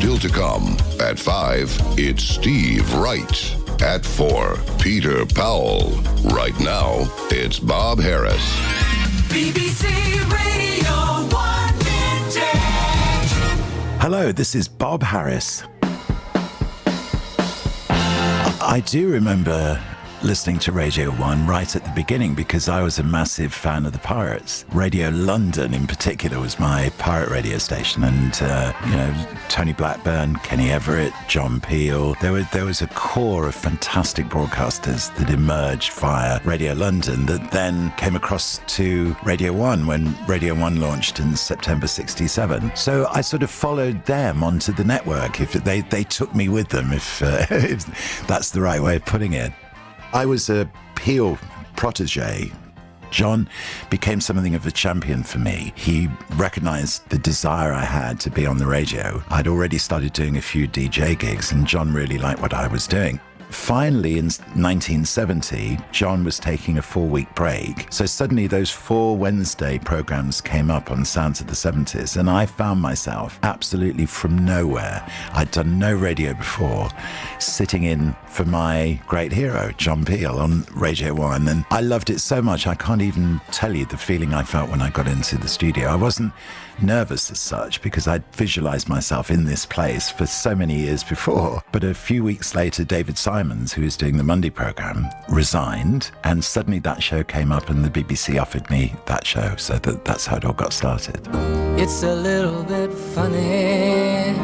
Still to come. At 5, it's Steve Wright. At 4, Peter Powell. Right now, it's Bob Harris. BBC Radio 1 Vintage. Hello, this is Bob Harris. I do remember listening to Radio 1 right at the beginning because I was a massive fan of the Pirates. Radio London in particular was my pirate radio station, and Tony Blackburn, Kenny Everett, John Peel. There was a core of fantastic broadcasters that emerged via Radio London that then came across to Radio 1 when Radio 1 launched in September 67. So I sort of followed them onto the network. If they took me with them, if that's the right way of putting it. I was a Peel protege. John became something of a champion for me. He recognized the desire I had to be on the radio. I'd already started doing a few DJ gigs, and John really liked what I was doing. Finally, in 1970, John was taking a 4-week break. So suddenly those 4 Wednesday programs came up on Sounds of the 70s, and I found myself absolutely from nowhere. I'd done no radio before, sitting in for my great hero, John Peel, on Radio 1. And I loved it so much, I can't even tell you the feeling I felt when I got into the studio. I wasn't nervous as such because I'd visualized myself in this place for so many years before. But a few weeks later, David Simons, who was doing the Monday programme, resigned, and suddenly that show came up and the BBC offered me that show. So that's how it all got started. It's a little bit funny,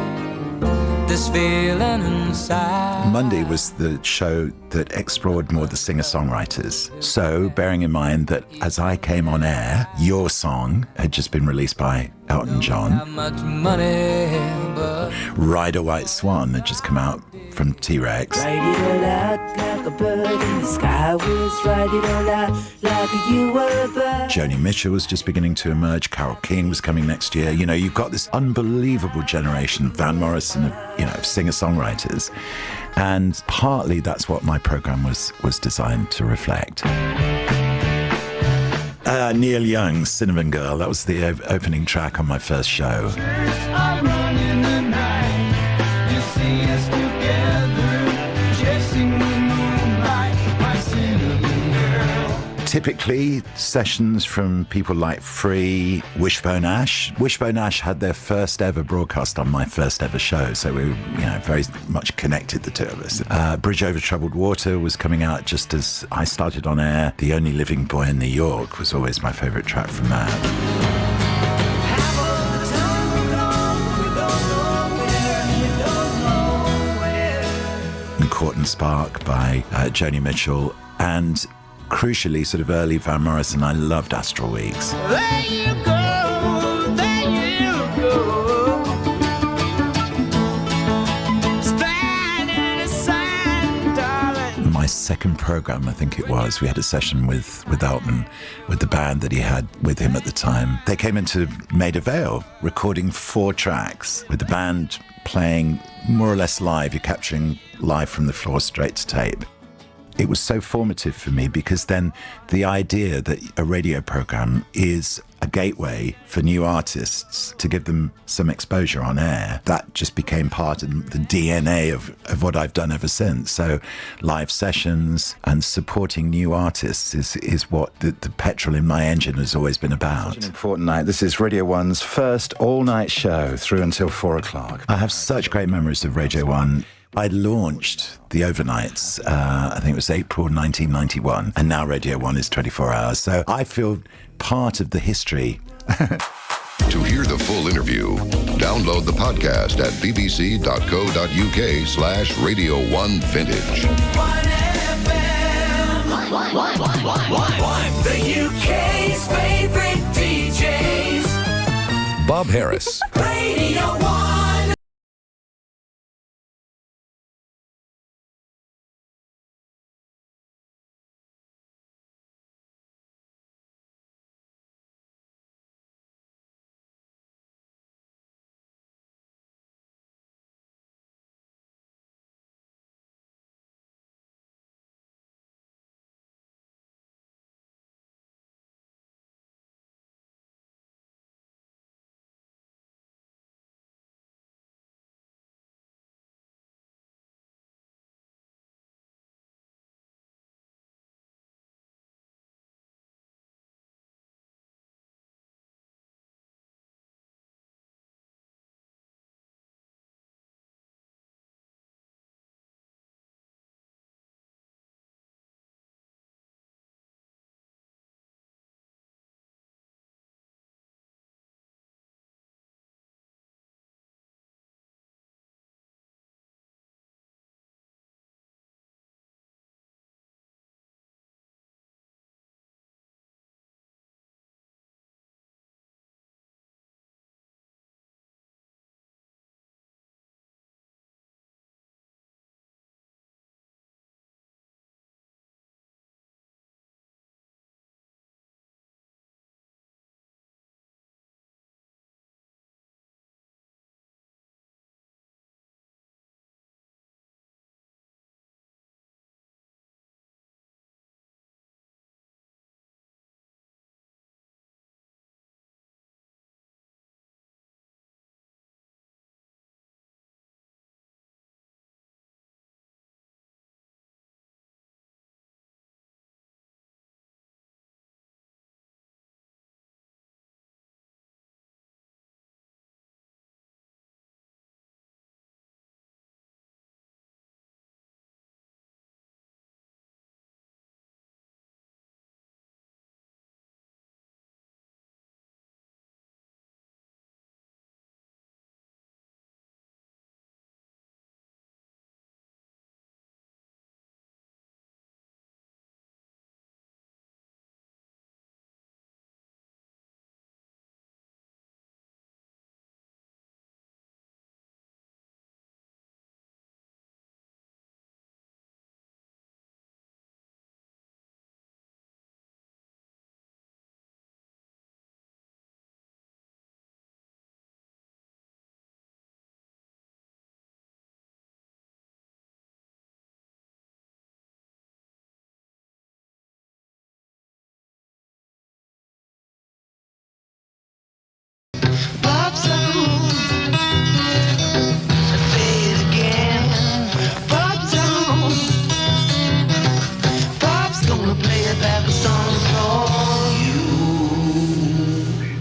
this feeling inside. Monday was the show that explored more the singer-songwriters. So, bearing in mind that as I came on air, Your Song had just been released by Elton John. Not much money, but Ride a White Swan had just come out from T-Rex. Ride it all out like a bird in the sky. Was ride it all out like you were a bird. Joni Mitchell was just beginning to emerge. Carole King was coming next year. You know, you've got this unbelievable generation, Van Morrison, of singer-songwriters. And partly that's what my programme was designed to reflect. Neil Young's Cinnamon Girl, that was the opening track on my first show. Typically, sessions from people like Free, Wishbone Ash. Wishbone Ash had their first ever broadcast on my first ever show, so we were, very much connected, the two of us. Bridge Over Troubled Water was coming out just as I started on air. The Only Living Boy in New York was always my favourite track from that. And Court and Spark by Joni Mitchell, and crucially, sort of early Van Morrison. I loved Astral Weeks. there you go, there you go. Stand in the sun, darling. My second programme, I think it was, we had a session with Elton, with the band that he had with him at the time. They came into Maida Vale, recording 4 tracks, with the band playing more or less live. You're capturing live from the floor straight to tape. It was so formative for me because then the idea that a radio program is a gateway for new artists to give them some exposure on air, that just became part of the DNA of what I've done ever since. So live sessions and supporting new artists is what the petrol in my engine has always been about. Such an important night. This is Radio 1's first all-night show through until 4 o'clock. I have such great memories of Radio 1. I launched the overnights, I think it was April 1991, and now Radio 1 is 24 hours. So I feel part of the history. To hear the full interview, download the podcast at bbc.co.uk/Radio1Vintage. 1FM. The UK's favorite DJs. Bob Harris. Radio 1.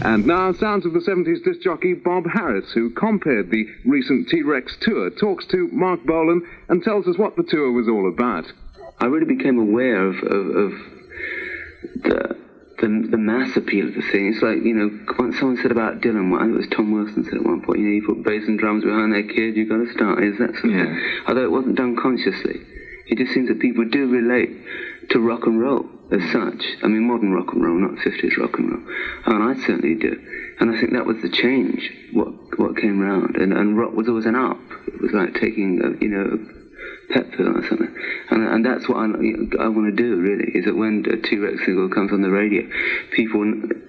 And now, sounds of the 70s disc jockey Bob Harris, who compared the recent T-Rex tour, talks to Mark Bolan and tells us what the tour was all about. I really became aware of the mass appeal of the thing. It's like, you know, once someone said about Dylan, I think it was Tom Wilson said at one point, you know, you put bass and drums behind that kid, you've got to start. Is that sort of thing. Although it wasn't done consciously. It just seems that people do relate to rock and roll as such. I mean, modern rock and roll, not 50s rock and roll. And I certainly do. And I think that was the change, what came round. And rock was always an up. It was like taking, a pet pill or something. And that's what I want to do, really, is that when a T-Rex single comes on the radio, people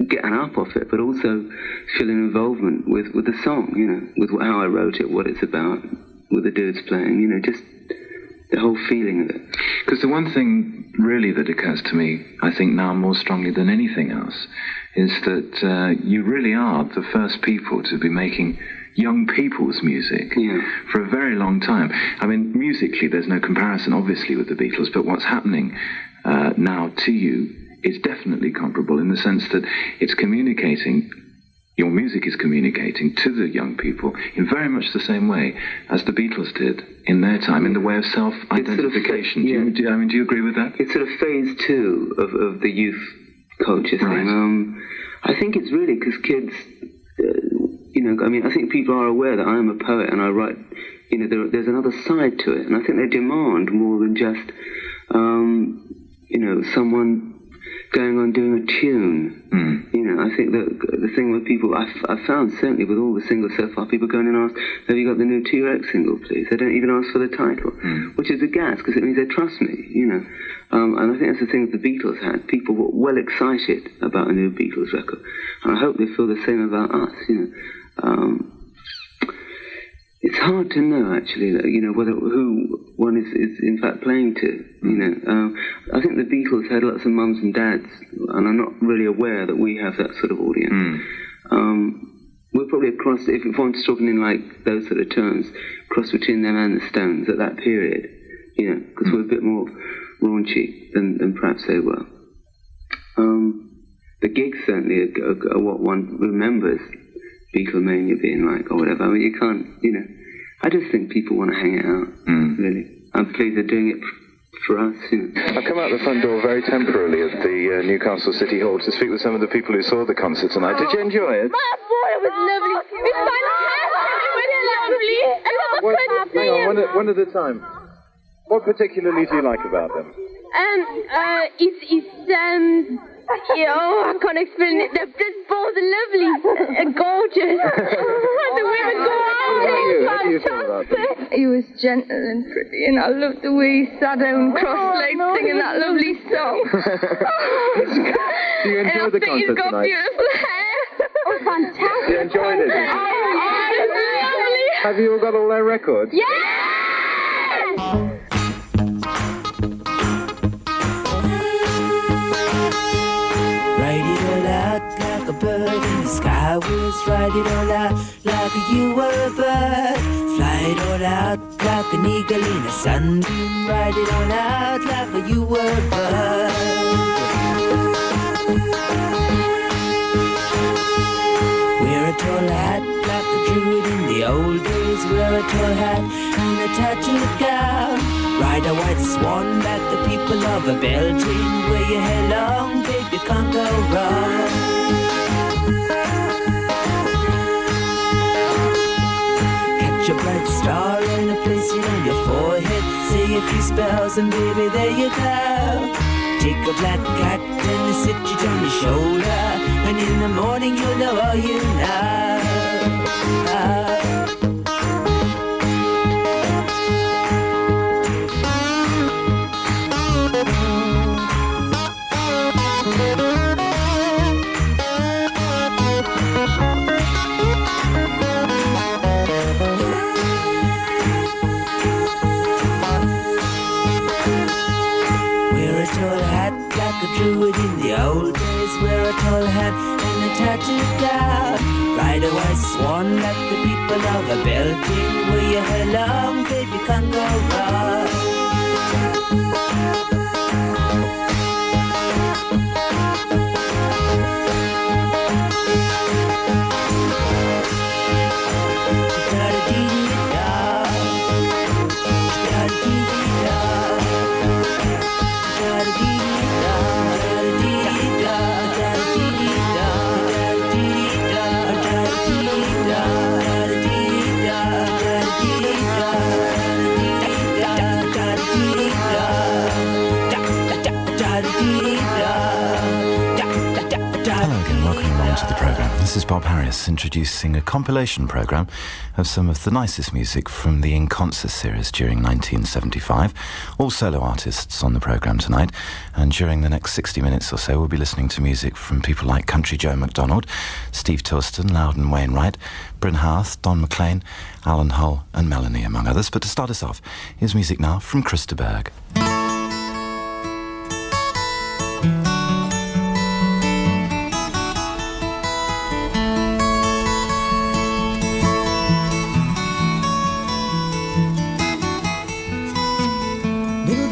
get an up off it, but also feel an involvement with the song, you know, with how I wrote it, what it's about, with the dudes playing, you know, just the whole feeling of it. Because the one thing really that occurs to me, I think now more strongly than anything else, is that you really are the first people to be making young people's music for a very long time. I mean, musically, there's no comparison, obviously, with the Beatles, but what's happening now to you is definitely comparable in the sense that it's communicating, your music is communicating to the young people in very much the same way as the Beatles did in their time, in the way of self-identification. Do you agree with that? It's sort of phase 2 of the youth culture thing. I think it's really because kids... I mean, I think people are aware that I am a poet and I write, you know, there's another side to it. And I think they demand more than just, someone going on doing a tune. You know, I think that the thing with people, I've found certainly with all the singles so far, people going and ask, have you got the new T-Rex single, please? They don't even ask for the title, which is a gas, because it means they trust me, you know. And I think that's the thing that the Beatles had. People were well excited about a new Beatles record. And I hope they feel the same about us, you know. It's hard to know, actually, you know, who one is in fact playing to, you know. I think the Beatles had lots of mums and dads, and I'm not really aware that we have that sort of audience. We're probably a cross, if I'm just talking in like those sort of terms, cross between them and the Stones at that period, you know, because we're a bit more raunchy than perhaps they were. The gigs certainly are what one remembers Beatlemania being like, or whatever. I mean, you can't, you know. I just think people want to hang it out, really. I'm pleased they're doing it for us, you know. I've come out the front door very temporarily at the Newcastle City Hall to speak with some of the people who saw the concert tonight. Did you enjoy it? My boy, it was lovely. It was fantastic. It was lovely. One at a time. What particularly do you like about them? I can't explain it. They're just both lovely and gorgeous. The women go out. How do you feel about them? He was gentle and pretty, and I loved the way he sat down cross-legged singing that lovely song. Do you enjoy the concert he's got tonight? beautiful hair. Oh, fantastic. You enjoyed it? Lovely. Have you all got all their records? Yeah! Like a bird in the sky was, ride it all out like you were a bird. Fly it all out like an eagle in a sunbeam. Ride it all out like you were a bird. Wear a tall hat like a druid in the old days. Wear a tall hat and a tattooed gown. Ride a white swan like the people of a Belgium. Wear your hair long, babe, you can't go wrong. Catch a bright star and a place it on your forehead. Say a few spells and baby, there you go. Take a black cat and sit it on your shoulder. And in the morning you'll know all you know. Druid in the old days, wear a tall hat and a tattooed gown. Ride a white swan like the people of a Belgium. Wear your hair long, baby, can't go wrong. This is Bob Harris introducing a compilation programme of some of the nicest music from the In Concert series during 1975. All solo artists on the programme tonight, and during the next 60 minutes or so we'll be listening to music from people like Country Joe McDonald, Steve Tilston, Loudon Wainwright, Bryn Howth, Don McLean, Alan Hull and Melanie, among others. But to start us off, here's music now from Krista Berg.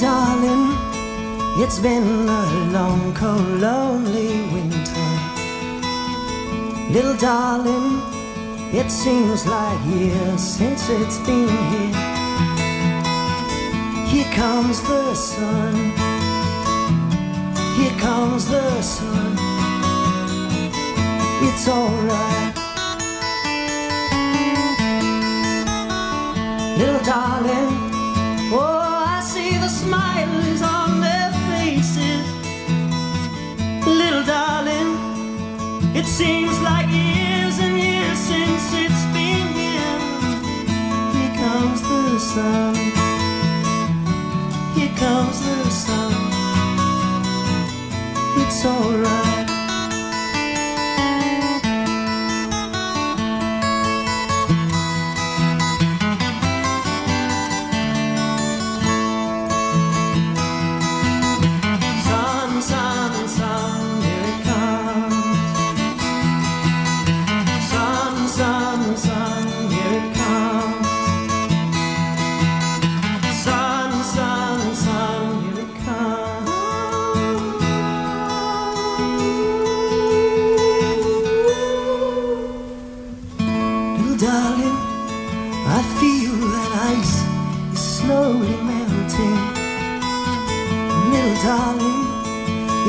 Darling, it's been a long, cold, lonely winter. Little darling, it seems like years since it's been here. Here comes the sun, here comes the sun. It's alright. Little darling, oh, the smiles on their faces. Little darling, it seems like years and years since it's been here. Here comes the sun, here comes the sun. It's alright.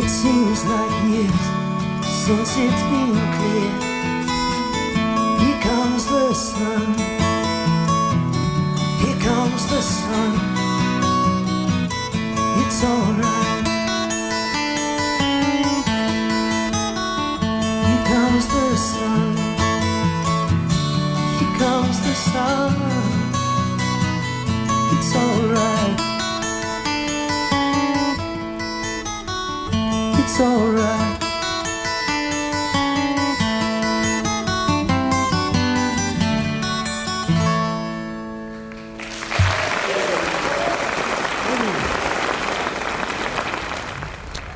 Seems like years since it's been clear. Here comes the sun, here comes the sun. It's alright. Here comes the sun, here comes the sun. It's alright. It's alright.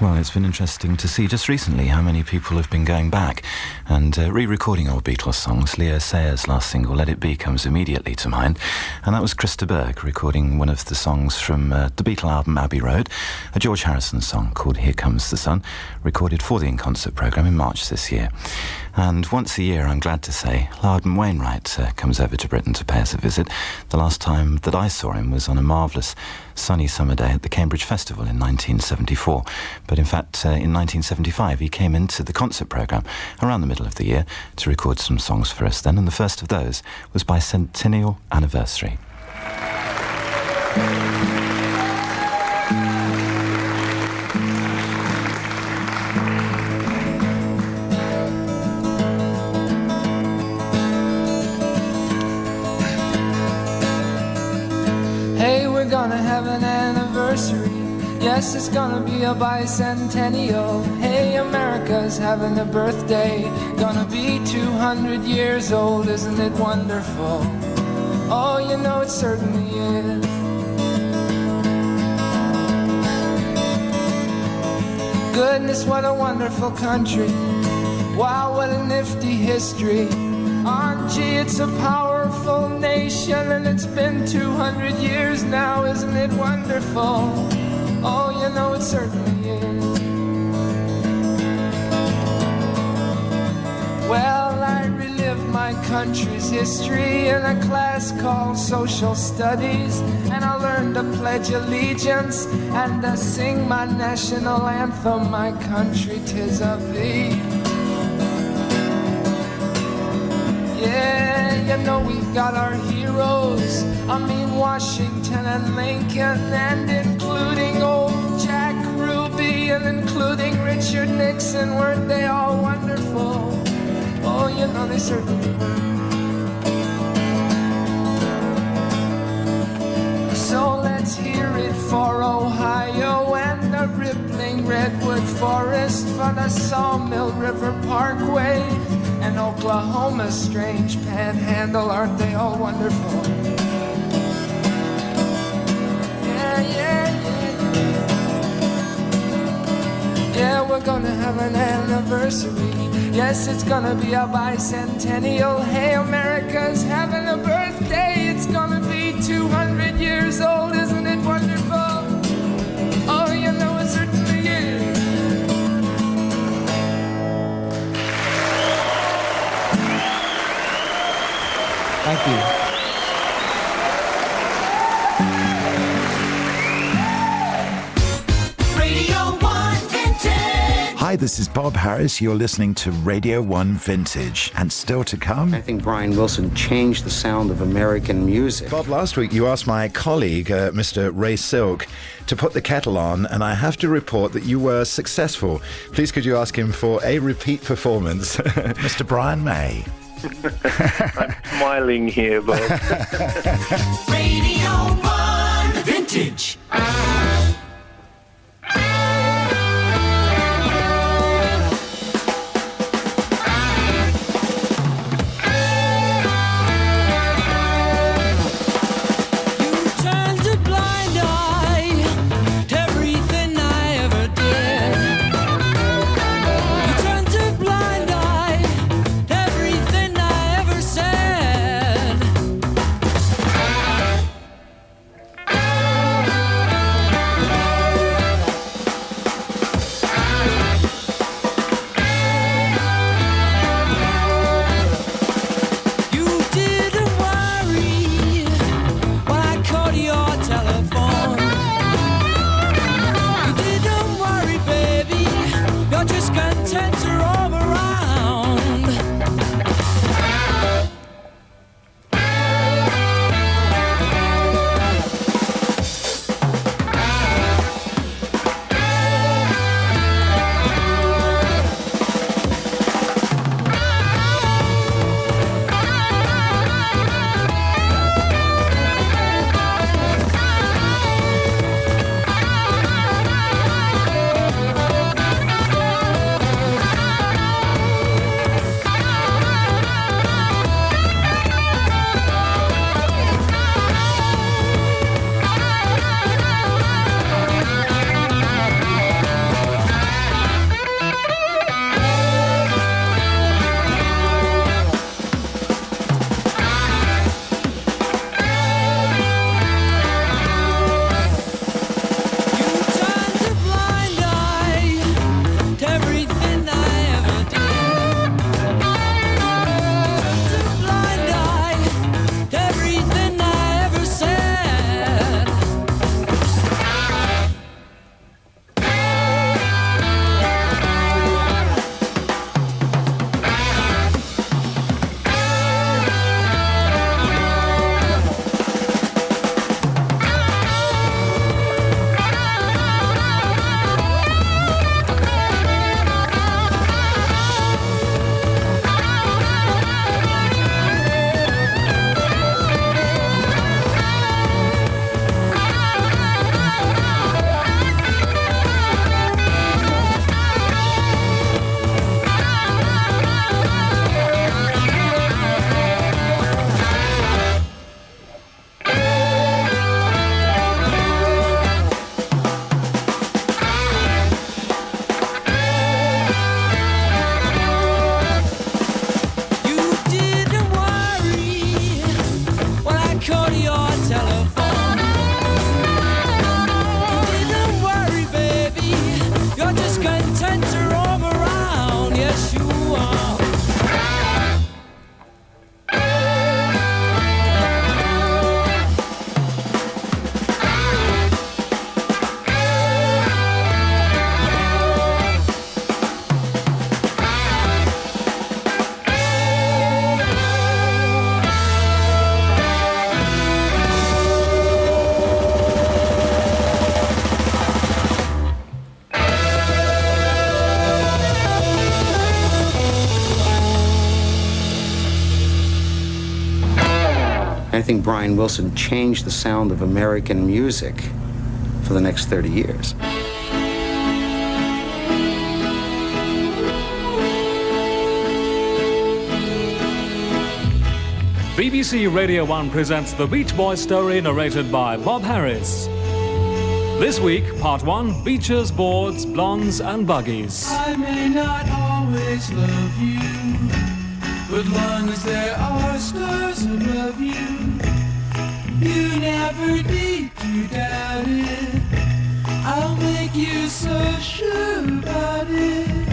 Well, it's been interesting to see just recently how many people have been going back and re-recording old Beatles songs. Leo Sayers' last single, Let It Be, comes immediately to mind, and that was Krista Berg recording one of the songs from the Beatle album Abbey Road, a George Harrison song called Here Comes the Sun, recorded for the In Concert programme in March this year. And once a year, I'm glad to say, Loudon Wainwright comes over to Britain to pay us a visit. The last time that I saw him was on a marvellous sunny summer day at the Cambridge Festival in 1974. But in fact, in 1975, he came into the concert programme around the middle of the year to record some songs for us then, and the first of those was by Centennial Anniversary. Gonna have an anniversary. Yes, it's gonna be a bicentennial. Hey, America's having a birthday. Gonna be 200 years old, isn't it wonderful? Oh, you know it certainly is. Goodness, what a wonderful country. Wow, what a nifty history. Oh, gee, it's a powerful nation, and it's been 200 years now, isn't it wonderful? Oh, you know it certainly is. Well, I relive my country's history in a class called Social Studies, and I learned to pledge allegiance and to sing my national anthem, My Country 'Tis of Thee. Yeah, you know we've got our heroes, I mean Washington and Lincoln, and including old Jack Ruby, and including Richard Nixon. Weren't they all wonderful? Oh, you know they certainly were. So let's hear it for Ohio and the rippling redwood forest, for the Sawmill River Parkway and Oklahoma's strange panhandle. Aren't they all wonderful? Yeah, yeah, yeah. Yeah, we're gonna have an anniversary. Yes, it's gonna be a bicentennial. Hey, America's having a birthday. It's gonna be 200 years old. Isn't it wonderful? Oh, you know it certainly is. Thank you. Hi, this is Bob Harris. You're listening to Radio 1 Vintage. And still to come... I think Brian Wilson changed the sound of American music. Bob, last week you asked my colleague, Mr. Ray Silk, to put the kettle on, and I have to report that you were successful. Please could you ask him for a repeat performance? Mr. Brian May. I'm smiling here, Bob. Radio 1 Vintage. I think Brian Wilson changed the sound of American music for the next 30 years. BBC Radio 1 presents The Beach Boys story narrated by Bob Harris. This week, Part 1, Beaches, Boards, Blondes and Buggies. I may not always love you, but long as there are stars above you, you never need to doubt it. I'll make you so sure about it.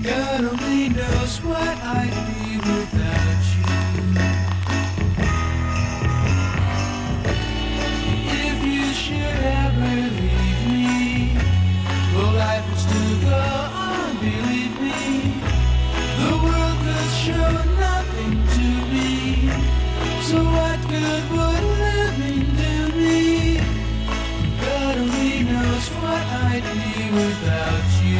God only knows what I'd be without you. Should ever leave me, well, life will still go on, believe me. The world could show nothing to me, so what good would living do me? God only knows what I'd be without you.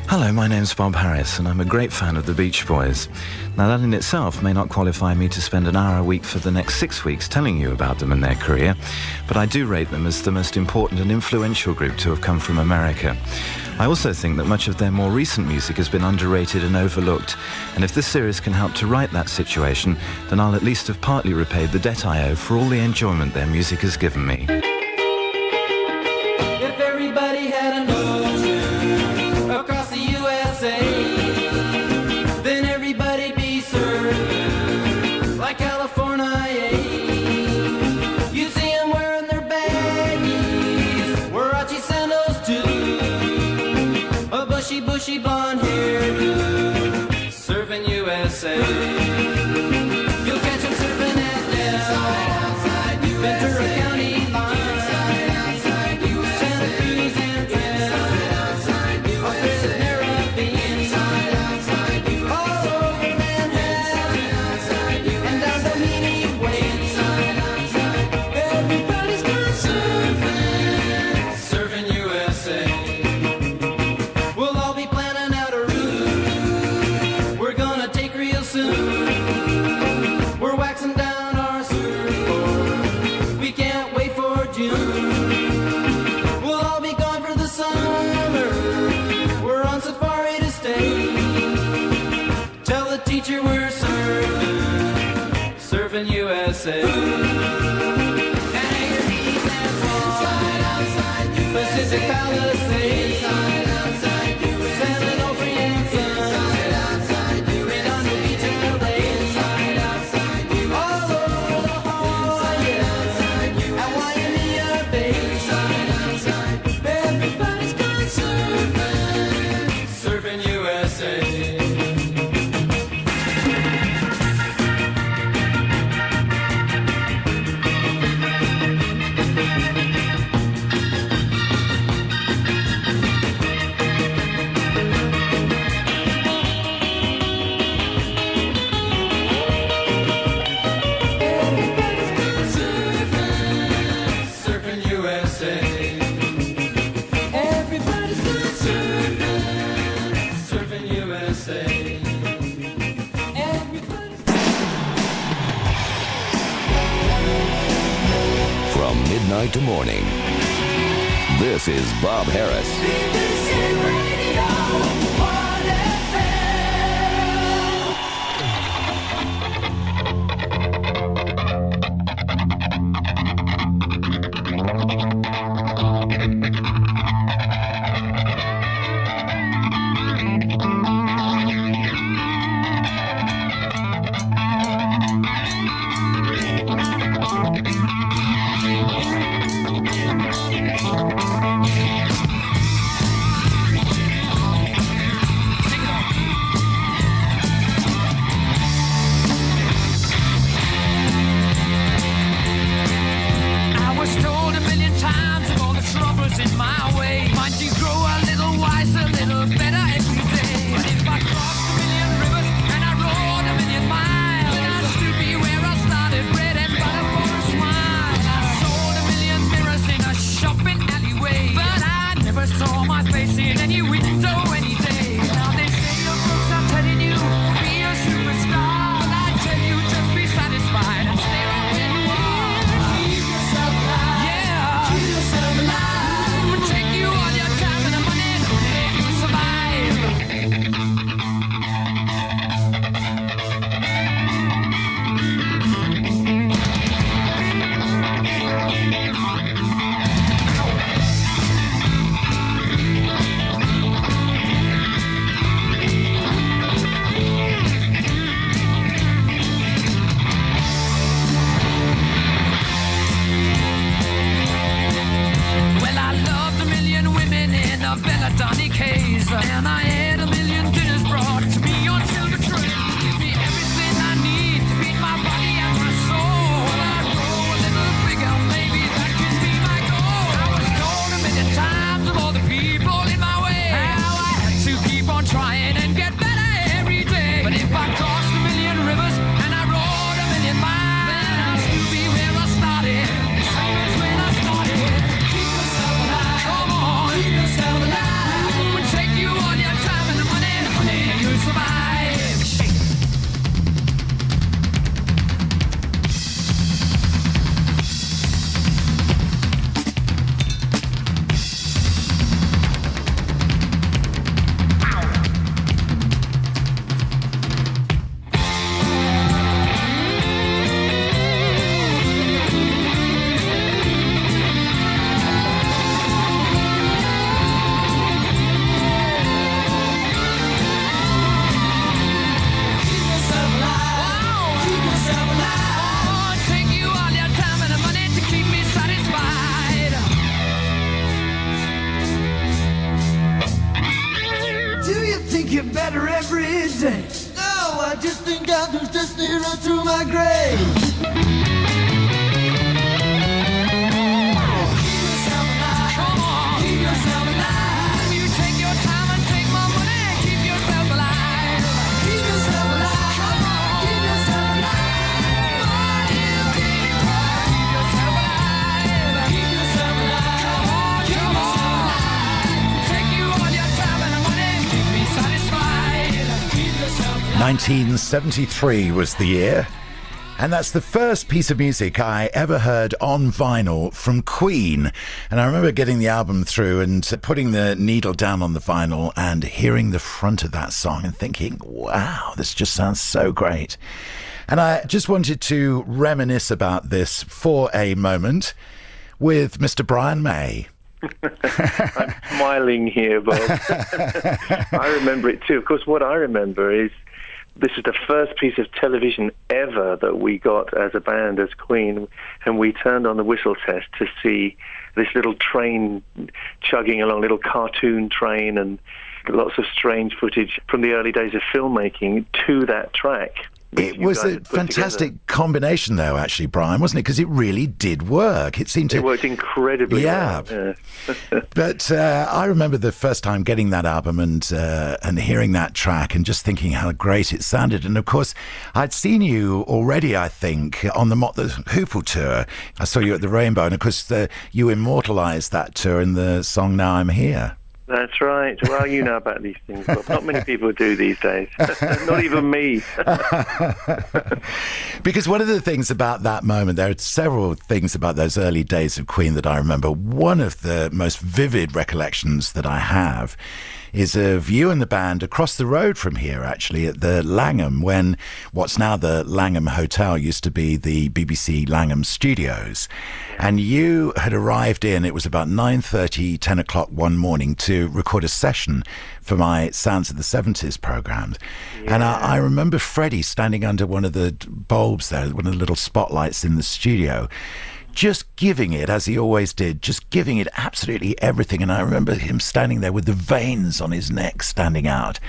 Hello, my name's Bob Harris, and I'm a great fan of the Beach Boys. Now, that in itself may not qualify me to spend an hour a week for the next 6 weeks telling you about them and their career, but I do rate them as the most important and influential group to have come from America. I also think that much of their more recent music has been underrated and overlooked, and if this series can help to right that situation, then I'll at least have partly repaid the debt I owe for all the enjoyment their music has given me. If everybody had an ocean across the USA, then everybody'd be served like California. You'd see them wearing their baggies, Warachi sandals too, a bushy blonde hairdo, surfing USA. You'll catch them surfing at Del, Ventura County line, Santa Cruz and Australia, Caribbean, all over Manhattan, and down the Meany Way. Everybody's gone surfing USA. We'll all be planning out a route we're gonna take real soon. We're waxing down our surfboard, we can't wait for June. We'll all be gone for the summer, we're on safari to stay. Tell the teacher we're surfing USA. And Anchor Keys and Swan, Pacific Palisades, San Onofre and Sun, Redondo Beach and LA, all over La Jolla and Waimea Bay. Everybody's gone surfing USA. Surfing USA. Everybody's gone surfing USA. From midnight to morning, this is Bob Harris. mountains just to run through my grave. – 1973 was the year, and that's the first piece of music I ever heard on vinyl from Queen. And I remember getting the album through and putting the needle down on the vinyl and hearing the front of that song and thinking, wow, this just sounds so great. And I just wanted to reminisce about this for a moment with Mr. Brian May. I'm smiling here, Bob. I remember it too. Of course, what I remember is this is the first piece of television ever that we got as a band, as Queen, and we turned on the whistle test to see this little train chugging along, little cartoon train, and lots of strange footage from the early days of filmmaking to that track. It was a fantastic combination, though, actually, Brian, wasn't it? Because it really did work. It seemed to... It worked incredibly well. Yeah. But I remember the first time getting that album and hearing that track and just thinking how great it sounded. And, of course, I'd seen you already, I think, on the Mott the Hoople tour. I saw you at the Rainbow. And, of course, you immortalised that tour in the song Now I'm Here. That's right. Well, you know about these things, but not many people do these days. Not even me. Because one of the things about that moment, there are several things about those early days of Queen that I remember. One of the most vivid recollections that I have is of you and the band across the road from here, actually, at the Langham, when what's now the Langham Hotel used to be the BBC Langham Studios. And you had arrived in, it was about 9:30, 10 o'clock one morning to record a session for my Sounds of the 70s programme. Yeah. And I remember Freddie standing under one of the bulbs there, one of the little spotlights in the studio, just giving it, as he always did, just giving it absolutely everything. And I remember him standing there with the veins on his neck standing out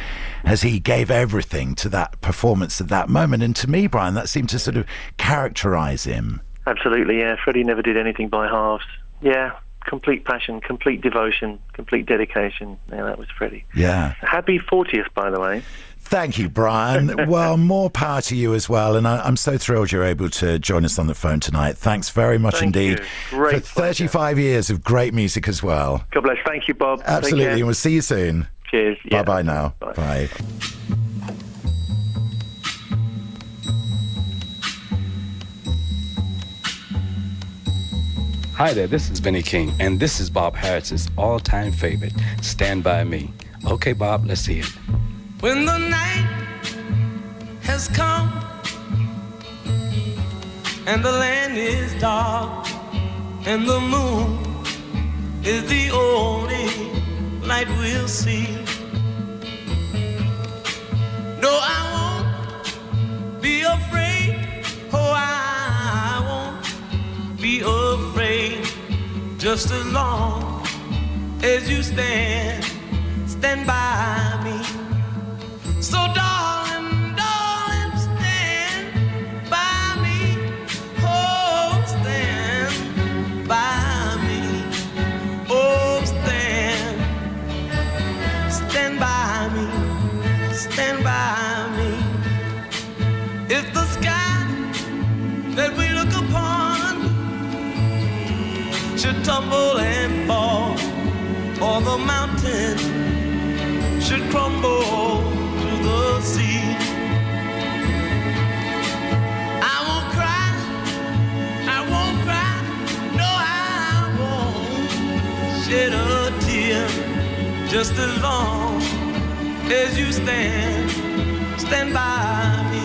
as he gave everything to that performance at that moment. And to me, Brian, that seemed to sort of characterise him. Absolutely, yeah. Freddie never did anything by halves. Yeah, complete passion, complete devotion, complete dedication. Yeah, that was Freddie. Yeah. Happy 40th, by the way. Thank you, Brian. Well, more power to you as well. And I'm so thrilled you're able to join us on the phone tonight. Thanks very much indeed for 35 years of great music as well. God bless. Thank you, Bob. Absolutely. And we'll see you soon. Cheers. Yeah. Bye-bye now. Bye. Bye. Hi there, this is Benny King, and this is Bob Harris's all-time favorite, Stand By Me. Okay, Bob, let's hear it. When the night has come and the land is dark and the moon is the only light we'll see, no, I won't be afraid. Oh, I won't be afraid, just as long as you stand by me. So darling, darling, stand by me. Oh, stand by me. Oh, stand by me. Stand by me. If the sky that we look upon should tumble and fall, or the mountain should crumble to the sea, I won't cry, no, I won't shed a tear, just as long as you stand by me.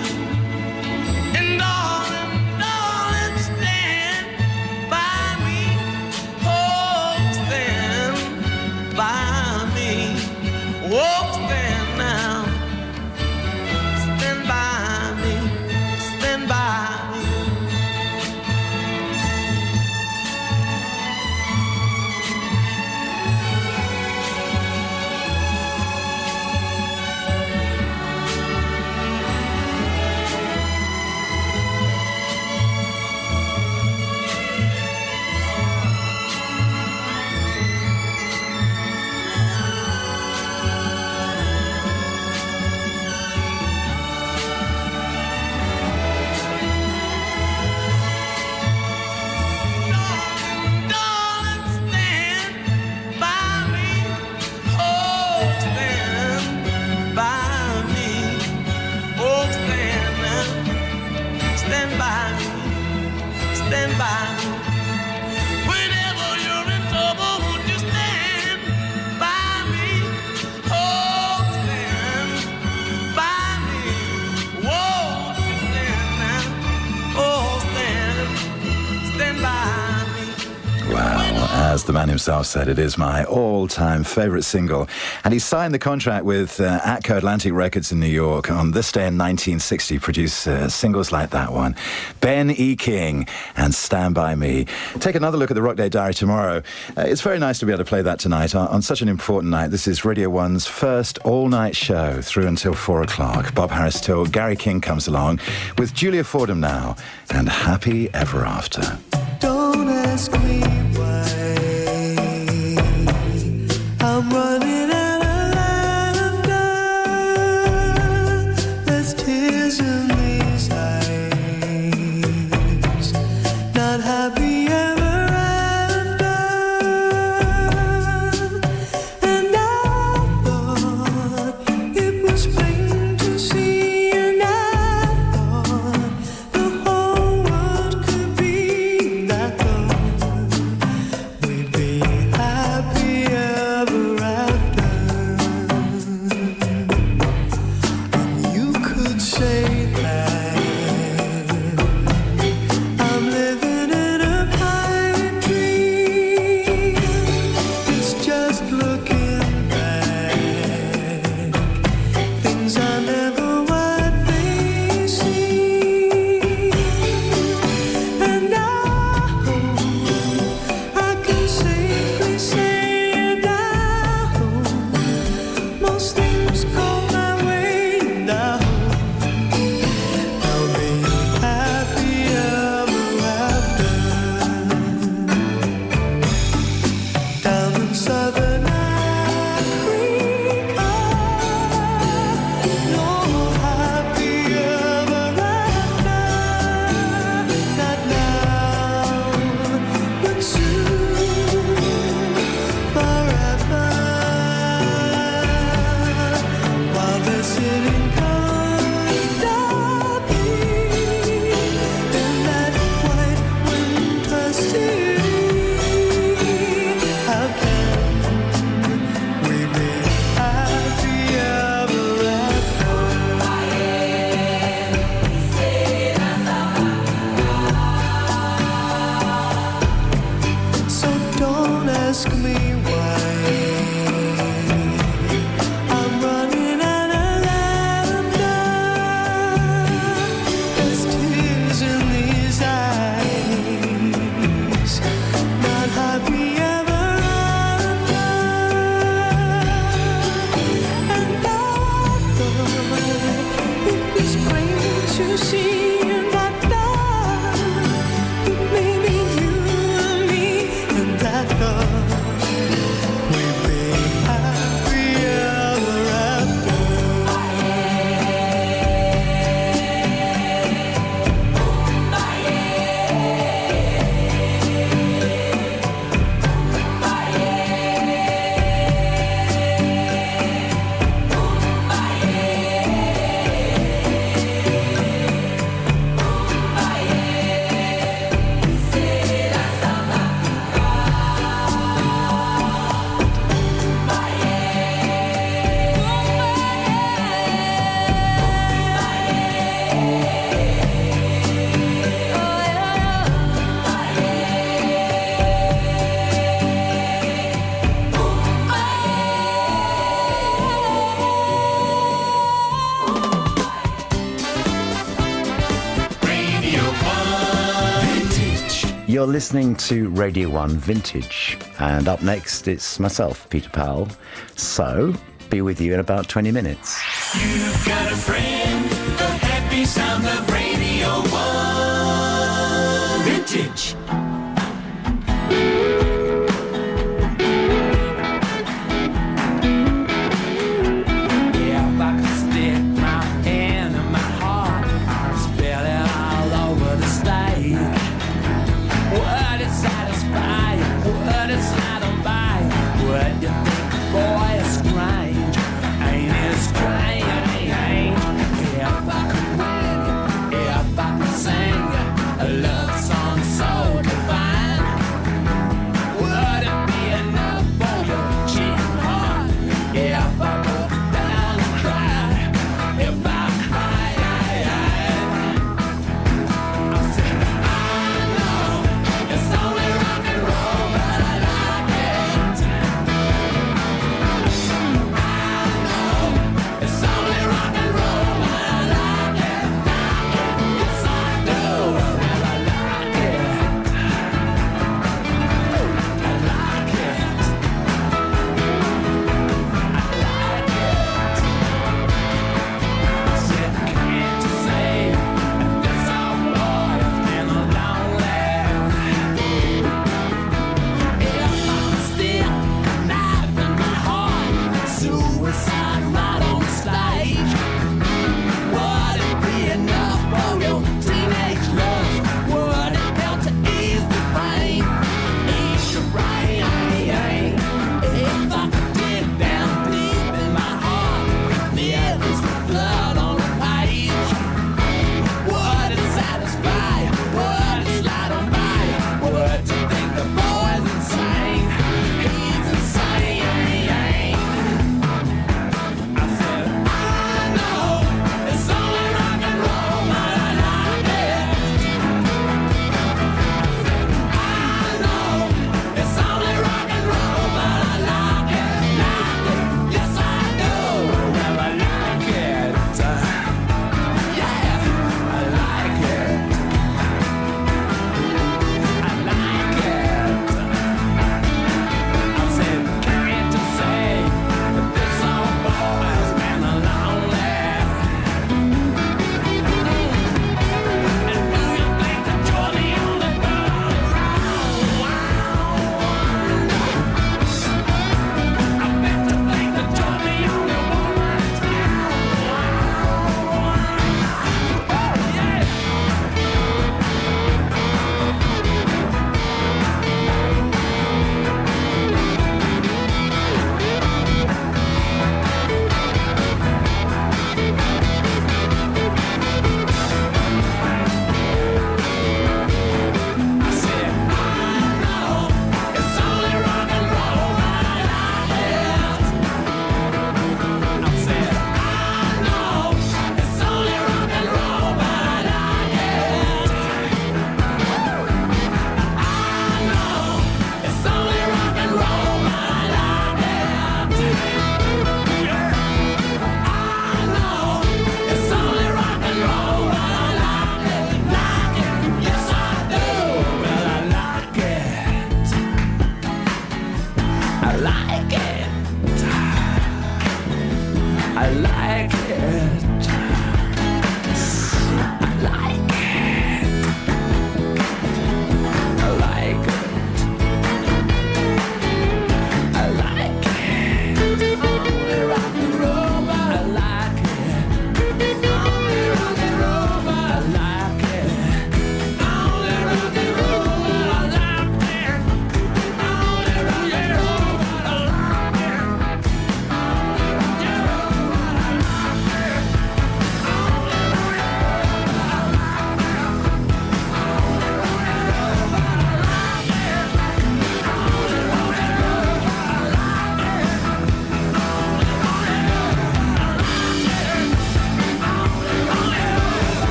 And darling, darling, stand by me. Oh, stand by me. Oh, stand now. Stand by me. Stand by me. stand by me. Whenever you're in trouble, won't you stand by me? Oh, stand by me. Won't you stand now? Oh, stand by me. Well, as the man himself said, it is my all-time favourite single. And he signed the contract with Atco Atlantic Records in New York on this day in 1960, produced singles like that one. Ben E. King and Stand By Me. Take another look at the Rock Day Diary tomorrow. It's very nice to be able to play that tonight on such an important night. This is Radio 1's first all-night show through until 4 o'clock. Bob Harris till Gary King comes along with Julia Fordham now and Happy Ever After. Don't ask me why I'm running out of love. There's tears in these eyes, not happy ever after. And I thought it was plain to see, and I thought the whole world could be that thought. We'd be happy ever after. And you could say that I'm living in a pirate dream. It's just looking back, things are never what they seem. And I hope I can safely say, and I hope most things go my way, and I hope I'll be happy ever after. Down in Southern Africa, no happy ever after. Not now, but soon, forever. While they're sitting comfortably in that white winter city, how can we be happy ever after? So don't ask me why I'm running out of laughter. There's tears in these eyes, not happy ever after. And I thought it was plain to see, and I thought it may be you and me, and I thought we'd be happy ever after. Radio 1 Vintage. You're listening to Radio 1 Vintage, and up next it's myself, Peter Powell. So, be with you in about 20 minutes. You've got a friend, the happy sound of Radio 1 Vintage. Yeah, if I could stick my hand in my heart, I'd spill it all over the stage. Would it satisfy you? Would it satisfy you? Would you think, boy, it's strange? Ain't it strange? If I could win, if I could sing a love song so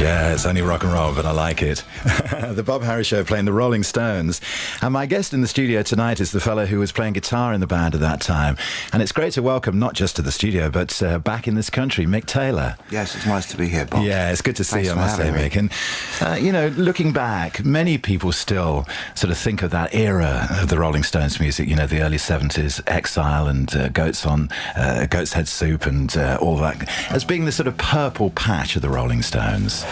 Yeah, it's only rock and roll, but I like it. The Bob Harris Show playing the Rolling Stones. And my guest in the studio tonight is the fellow who was playing guitar in the band at that time. And it's great to welcome, not just to the studio, but back in this country, Mick Taylor. Yes, it's nice to be here, Bob. Yeah, it's good to see Thanks you, I for must say, having me. Mick. And, you know, looking back, many people still sort of think of that era of the Rolling Stones music, you know, the early 70s, Exile and Goat's Head Soup and all that, as being the sort of purple patch of the Rolling Stones.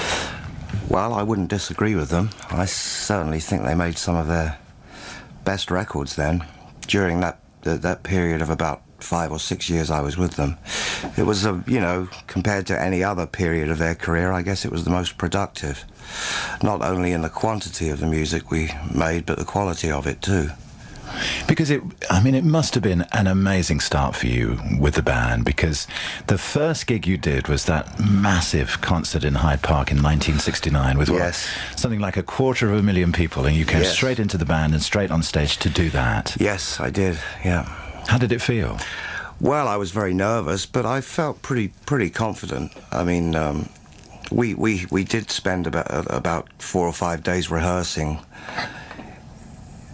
Well, I wouldn't disagree with them. I certainly think they made some of their best records then. During that period of about 5 or 6 years I was with them, it was, you know, compared to any other period of their career, I guess it was the most productive. Not only in the quantity of the music we made, but the quality of it too. Because it must have been an amazing start for you with the band, because the first gig you did was that massive concert in Hyde Park in 1969 with something like 250,000 people, and you came straight into the band and straight on stage to do that. Yes, I did, yeah. How did it feel? Well, I was very nervous, but I felt pretty confident. I mean, we did spend about 4 or 5 days rehearsing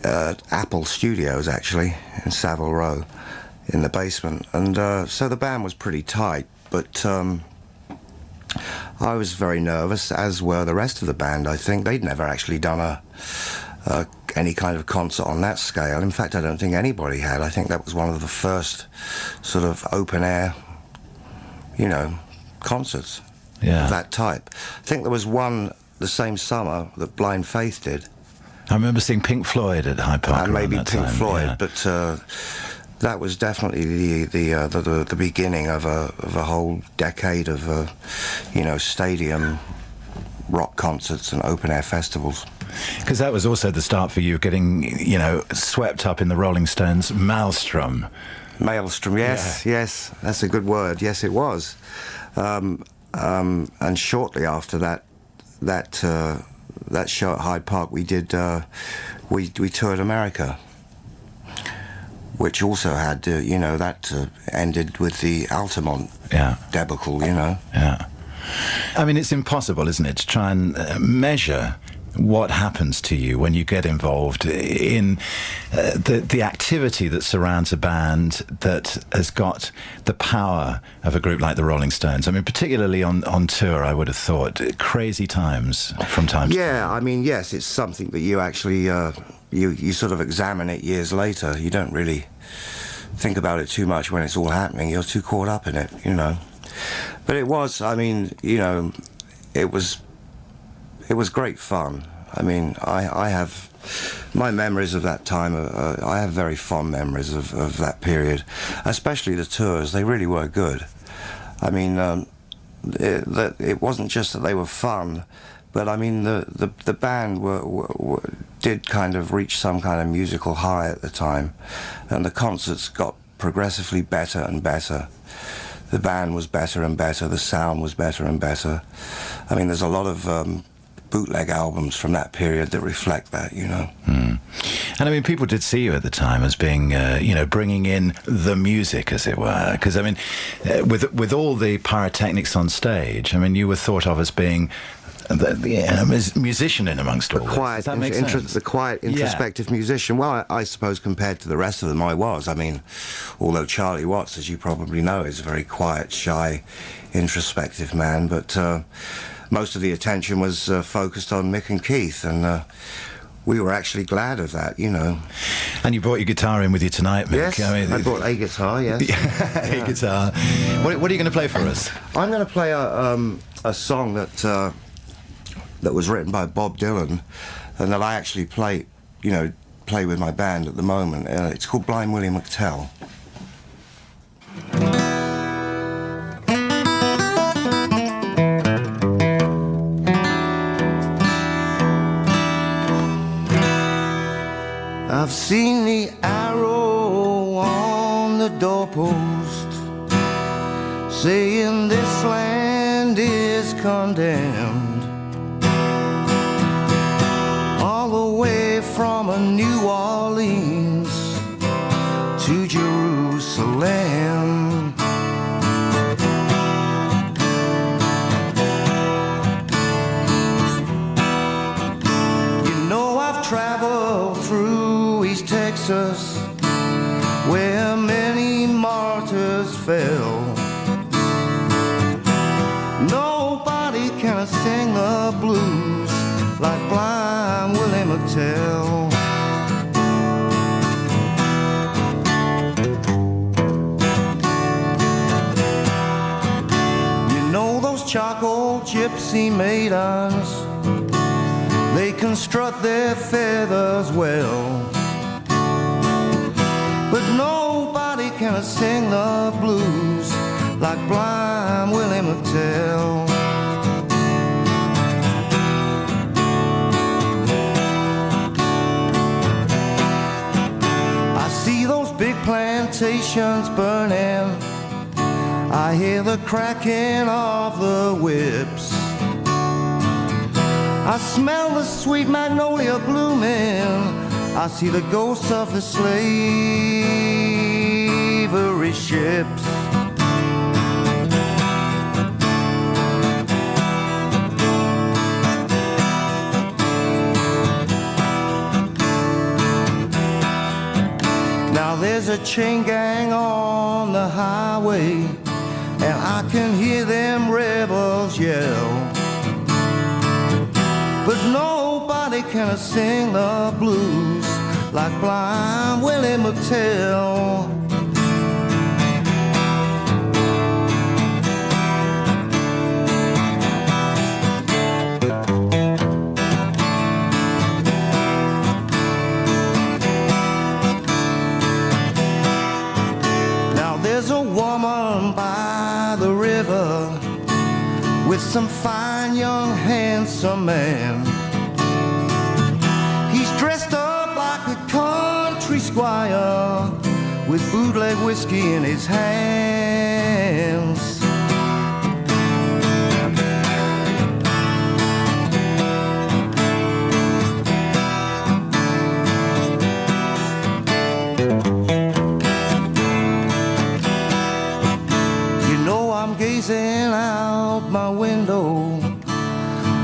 at Apple Studios, actually, in Savile Row, in the basement. And so the band was pretty tight, but I was very nervous, as were the rest of the band, I think. They'd never actually done any kind of concert on that scale. In fact, I don't think anybody had. I think that was one of the first sort of open-air, you know, concerts of that type. I think there was one the same summer that Blind Faith did. I remember seeing Pink Floyd at Hyde Park. And maybe that Pink time, Floyd, yeah. but that was definitely the beginning of a whole decade of you know, stadium rock concerts and open air festivals. Because that was also the start for you getting, you know, swept up in the Rolling Stones maelstrom. Maelstrom, yes, yes, that's a good word. Yes, it was. And shortly after that show at Hyde Park, we did we toured America, which also had you know, that ended with the Altamont debacle, you know. Yeah. I mean, it's impossible, isn't it, to try and measure what happens to you when you get involved in the activity that surrounds a band that has got the power of a group like the Rolling Stones. I mean, particularly on tour, I would have thought, crazy times from time to time. Yeah, I mean, yes, it's something that you actually, you sort of examine it years later. You don't really think about it too much when it's all happening. You're too caught up in it, you know. But it was, I mean, you know, it was great fun. I mean, I have my memories of that time. I have very fond memories of that period, especially the tours. They really were good. I mean, it wasn't just that they were fun, but I mean the band did kind of reach some kind of musical high at the time, and the concerts got progressively better and better. The band was better and better. The sound was better and better. I mean, there's a lot of bootleg albums from that period that reflect that, you know. And I mean, people did see you at the time as being, you know, bringing in the music, as it were. Because, I mean, with all the pyrotechnics on stage, I mean, you were thought of as being a musician in amongst all this. Does that make sense? The quiet, introspective musician. Well, I suppose compared to the rest of them, I was. I mean, although Charlie Watts, as you probably know, is a very quiet, shy, introspective man, but most of the attention was focused on Mick and Keith, and we were actually glad of that, you know. And you brought your guitar in with you tonight, Mick. Yes, I brought a guitar, yes. A guitar. What are you going to play for us? I'm going to play a song that was written by Bob Dylan, and that I actually play with my band at the moment. It's called Blind Willie McTell. I've seen the arrow on the doorpost saying this land is condemned, all the way from a New Orleans to Jerusalem. well. Nobody can sing the blues like Blind Willie McTell. You know those charcoal gypsy maidens, they can strut their feathers well, but nobody can sing the blues like Blind Willie McTell. I see those big plantations burning, I hear the cracking of the whips, I smell the sweet magnolia blooming, I see the ghosts of the slavery ships. Now there's a chain gang on the highway, and I can hear them rebels yell, but nobody can sing the blues like Blind Willie McTell. Now there's a woman by the river with some fine young handsome man. He's dressed up like a country squire with bootleg whiskey in his hands. You know I'm gazing out my window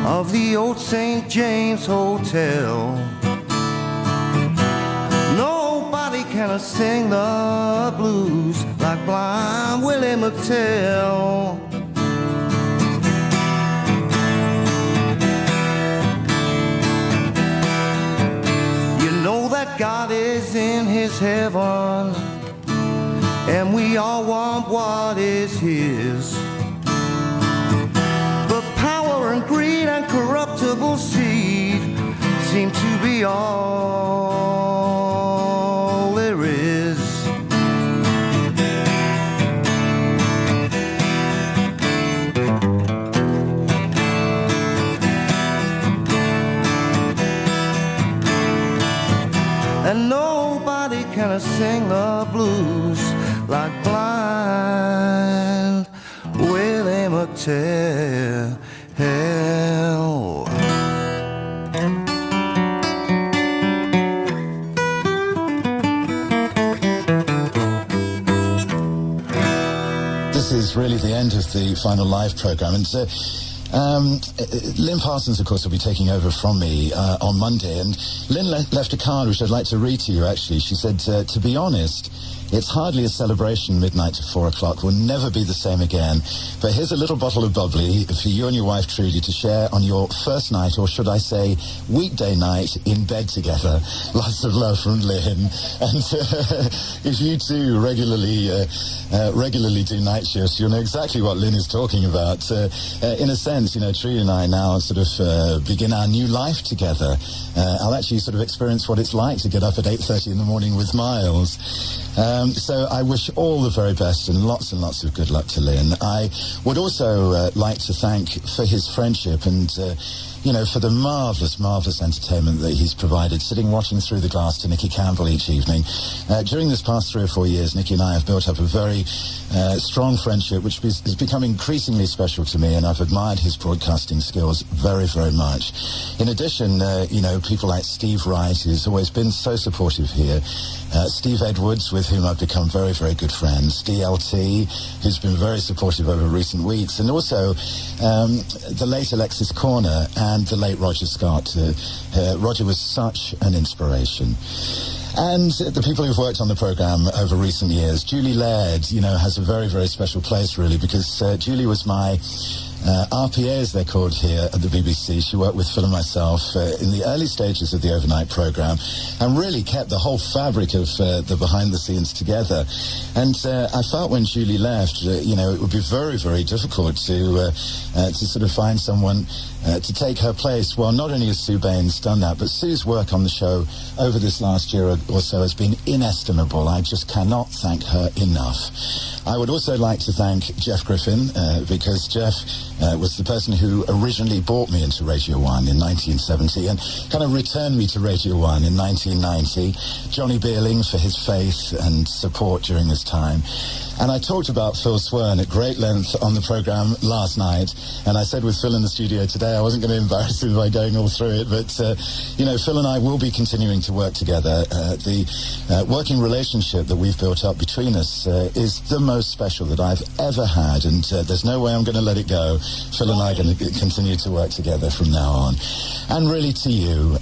of the old St. James Hotel. Nobody can sing the blues like Blind Willie McTell. You know that God is in his heaven, and we all want what is his. But power and greed and corruptible seed seem to be all there is. And nobody can sing the blues like Blind Willie McTell. This is really the end of the final live program, and Lynn Parsons, of course, will be taking over from me on Monday, and Lynn left a card which I'd like to read to you, actually. She said, to be honest, it's hardly a celebration, midnight to 4 o'clock. Will never be the same again. But here's a little bottle of bubbly for you and your wife, Trudy, to share on your first night, or should I say, weekday night in bed together. Lots of love from Lynn. And if you too regularly do night shifts, you'll know exactly what Lynn is talking about. In a sense, you know, Trudy and I now sort of begin our new life together. I'll actually sort of experience what it's like to get up at 8:30 in the morning with Miles. So I wish all the very best and lots of good luck to Lynn. I would also like to thank for his friendship and you know, for the marvellous entertainment that he's provided, sitting watching through the glass to Nicky Campbell each evening. During this past 3 or 4 years, Nicky and I have built up a very strong friendship, which has become increasingly special to me, and I've admired his broadcasting skills very, very much. In addition, you know, people like Steve Wright, who's always been so supportive here, Steve Edwards, with whom I've become very, very good friends, DLT, who's been very supportive over recent weeks, and also the late Alexis Corner and the late Roger Scott. Roger was such an inspiration. And the people who've worked on the programme over recent years. Julie Laird, you know, has a very, very special place, really, because Julie was my RPA, as they're called here at the BBC. She worked with Phil and myself in the early stages of the overnight programme and really kept the whole fabric of the behind the scenes together. And I felt when Julie left, you know, it would be very, very difficult to sort of find someone to take her place. Well, not only has Sue Baines done that, but Sue's work on the show over this last year or so has been inestimable. I just cannot thank her enough. I would also like to thank Jeff Griffin, because Jeff was the person who originally brought me into Radio 1 in 1970 and kind of returned me to Radio 1 in 1990. Johnny Beerling for his faith and support during this time. And I talked about Phil Swern at great length on the programme last night, and I said with Phil in the studio today I wasn't going to embarrass him by going all through it, but, you know, Phil and I will be continuing to work together. The working relationship that we've built up between us is the most special that I've ever had, and there's no way I'm going to let it go. Phil and I are going to continue to work together from now on. And really to you,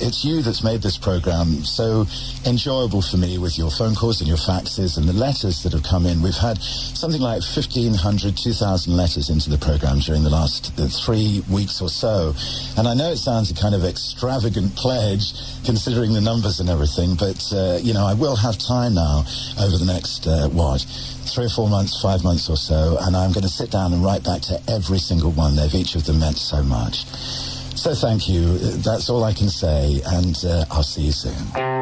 it's you that's made this programme so enjoyable for me with your phone calls and your faxes and the letters that have come in. We've had something like 1,500, 2,000 letters into the programme during the last 3 weeks or so. And I know it sounds a kind of extravagant pledge, considering the numbers and everything, but, you know, I will have time now over the next, 3 or 4 months, 5 months or so, and I'm going to sit down and write back to every single one. They've each of them meant so much. So thank you. That's all I can say, and I'll see you soon.